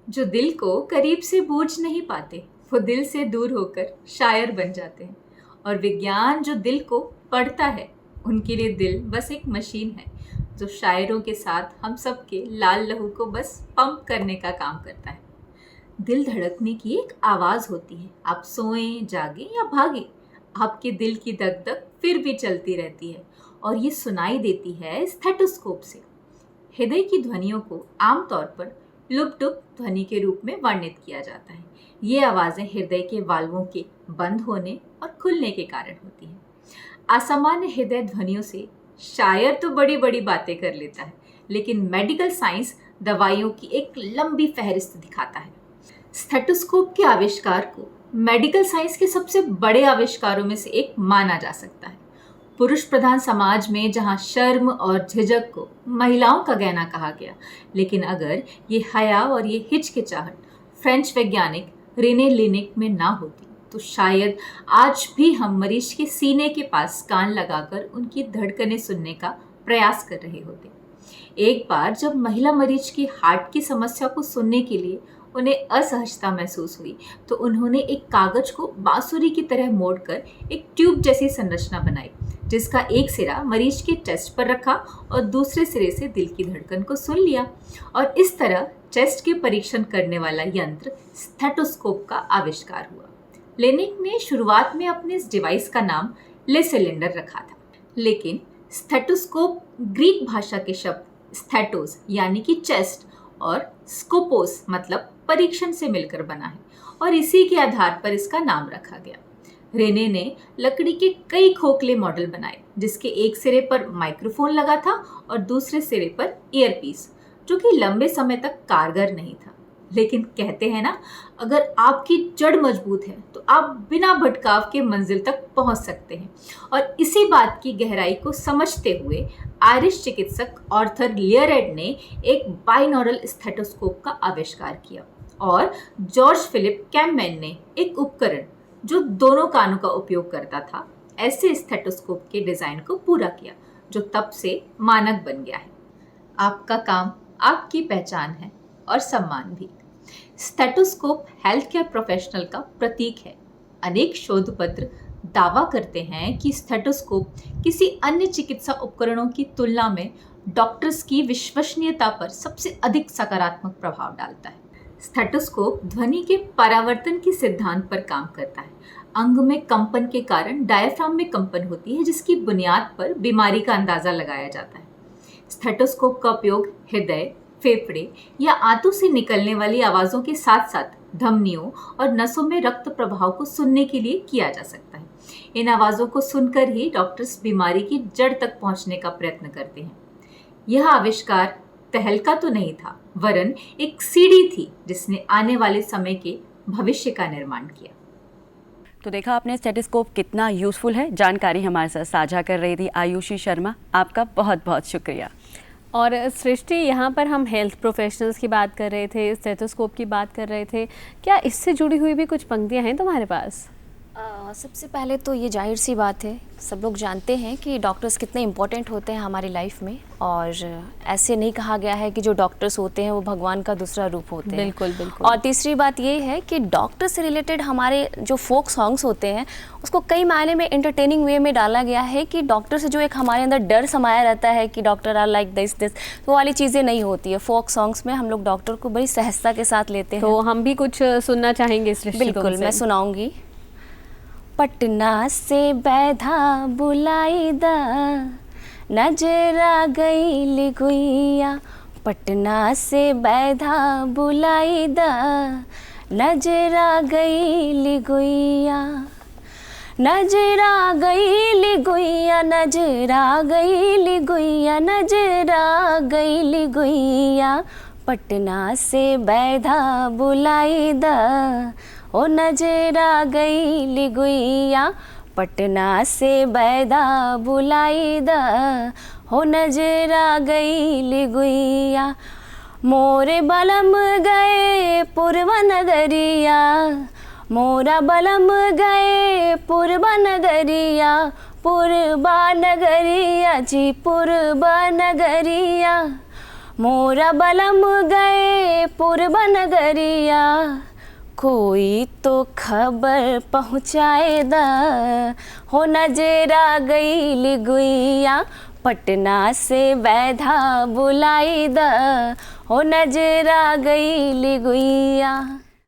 जो दिल को करीब से बूझ नहीं पाते वो दिल से दूर होकर शायर बन जाते हैं। और विज्ञान जो दिल को पढ़ता है उनके लिए दिल बस एक मशीन है जो शायरों के साथ हम सबके लाल लहू को बस पंप करने का काम करता है। दिल धड़कने की एक आवाज़ होती है, आप सोएं जागें या भागें, आपके दिल की धक धक फिर भी चलती रहती है और ये सुनाई देती है स्टेथोस्कोप से। हृदय की ध्वनियों को आमतौर पर लुप डुप ध्वनि के रूप में वर्णित किया जाता है। ये आवाज़ें हृदय के वाल्वों के बंद होने और खुलने के कारण होती हैं। असामान्य हृदय ध्वनियों से शायर तो बड़ी बड़ी बातें कर लेता है, लेकिन मेडिकल साइंस दवाइयों की एक लंबी फहरिस्त दिखाता है। स्टेथोस्कोप के आविष्कार को मेडिकल साइंस के सबसे बड़े आविष्कारों में से एक माना जा सकता है। पुरुष प्रधान समाज में जहां शर्म और झिझक को महिलाओं का गहना कहा गया, लेकिन अगर ये हया और ये हिचकिचाहट फ्रेंच वैज्ञानिक रेने लेनिक में ना होती तो शायद आज भी हम मरीज के सीने के पास कान लगाकर उनकी धड़कनें सुनने का प्रयास कर रहे होते। एक बार जब महिला मरीज की हार्ट की समस्या को सुनने के लिए उन्हें असहजता महसूस हुई तो उन्होंने एक कागज को बांसुरी की तरह मोड़कर एक ट्यूब जैसी संरचना बनाई, जिसका एक सिरा मरीज के चेस्ट पर रखा और दूसरे सिरे से दिल की धड़कन को सुन लिया। और इस तरह चेस्ट के परीक्षण करने वाला यंत्र स्टेथोस्कोप का आविष्कार हुआ। लेनिक ने शुरुआत में अपने इस डिवाइस का नाम ले सिलेंडर रखा था, लेकिन स्टेथोस्कोप ग्रीक भाषा के शब्द स्टेटोस यानी कि चेस्ट और स्कोपोस मतलब परीक्षण से मिलकर बना है और इसी के आधार पर इसका नाम रखा गया। रेने ने लकड़ी के कई खोखले मॉडल बनाए, जिसके एक सिरे पर माइक्रोफोन लगा था और दूसरे सिरे पर ईयरपीस, जो कि लंबे समय तक कारगर नहीं था। लेकिन कहते हैं ना, अगर आपकी जड़ मजबूत है तो आप बिना भटकाव के मंजिल तक पहुंच सकते हैं। और इसी बात की गहराई को समझते हुए आयरिश चिकित्सक आर्थर लियरेड ने एक बाइनॉरल स्टेथोस्कोप का आविष्कार किया और जॉर्ज फिलिप कैममैन ने एक उपकरण जो दोनों कानों का उपयोग करता था ऐसे स्टेथोस्कोप के डिजाइन को पूरा किया, जो तब से मानक बन गया है। आपका काम आपकी पहचान है और सम्मान भी। स्टेथोस्कोप हेल्थ केयर प्रोफेशनल का प्रतीक है। अनेक शोध पत्र दावा करते हैं कि स्टेथोस्कोप किसी अन्य चिकित्सा उपकरणों की तुलना में डॉक्टर्स की विश्वसनीयता पर सबसे अधिक सकारात्मक प्रभाव डालता है। स्टेथोस्कोप ध्वनि के परावर्तन के सिद्धांत पर काम करता है। अंग में कंपन के कारण डायफ्राम में कंपन होती है, जिसकी बुनियाद पर बीमारी का अंदाजा लगाया जाता है। स्टेथोस्कोप का उपयोग हृदय, फेफड़े या आंतों से निकलने वाली आवाज़ों के साथ साथ धमनियों और नसों में रक्त प्रवाह को सुनने के लिए किया जा सकता है। इन आवाज़ों को सुनकर ही डॉक्टर्स बीमारी की जड़ तक पहुंचने का प्रयत्न करते हैं। यह आविष्कार तहलका तो नहीं था, वरन एक सीढ़ी थी जिसने आने वाले समय के भविष्य का निर्माण किया। तो देखा आपने स्टेथोस्कोप कितना यूज़फुल है। जानकारी हमारे साथ साझा कर रही थी आयुषी शर्मा, आपका बहुत बहुत शुक्रिया। और सृष्टि, यहाँ पर हम हेल्थ प्रोफेशनल्स की बात कर रहे थे, स्टेथोस्कोप की बात कर रहे थे, क्या इससे जुड़ी हुई भी कुछ पंक्तियाँ हैं तुम्हारे पास? सबसे पहले तो ये जाहिर सी बात है, सब लोग जानते हैं कि डॉक्टर्स कितने इम्पोर्टेंट होते हैं हमारी लाइफ में, और ऐसे नहीं कहा गया है कि जो डॉक्टर्स होते हैं वो भगवान का दूसरा रूप होते हैं। बिल्कुल बिल्कुल। और तीसरी बात ये है कि डॉक्टर से रिलेटेड हमारे जो फोक सॉन्ग्स होते हैं उसको कई मायने में एंटरटेनिंग वे में डाला गया है कि डॉक्टर से जो एक हमारे अंदर डर समाया रहता है कि डॉक्टर आर लाइक दिस वो वाली चीज़ें नहीं होती है। फोक सॉन्ग्स में हम लोग डॉक्टर को बड़ी सहजता के साथ लेते हैं। तो हम भी कुछ सुनना चाहेंगे सृष्टि? बिल्कुल, मैं सुनाऊंगी। पटना से बैधा बुलाई दा, नजरा गई गुइया। पटना से बैधा बुलाई दा, नजरा गई गुइया। नजरा गई गुइया, नजरा गई गुइया, नजरा गई गुइया। पटना से बैधा बुलाई दा, ओ नजरा गई गुइया। पटना से बैदा बुलाई दा, हो नजरा गई गुइया। मोरे बलम गए पूर्वा नगरिया, मोरा बलम गए पूर्वा नगरिया। पूर्वा नगरिया जी पूर्वा नगरिया, मोरा बलम गए पूर्व नगरिया, कोई तो खबर पहुँचाए दा, हो नजरा गई गुइया, पटना से वैधा बुलाई दा, हो नजरा गई गुइया।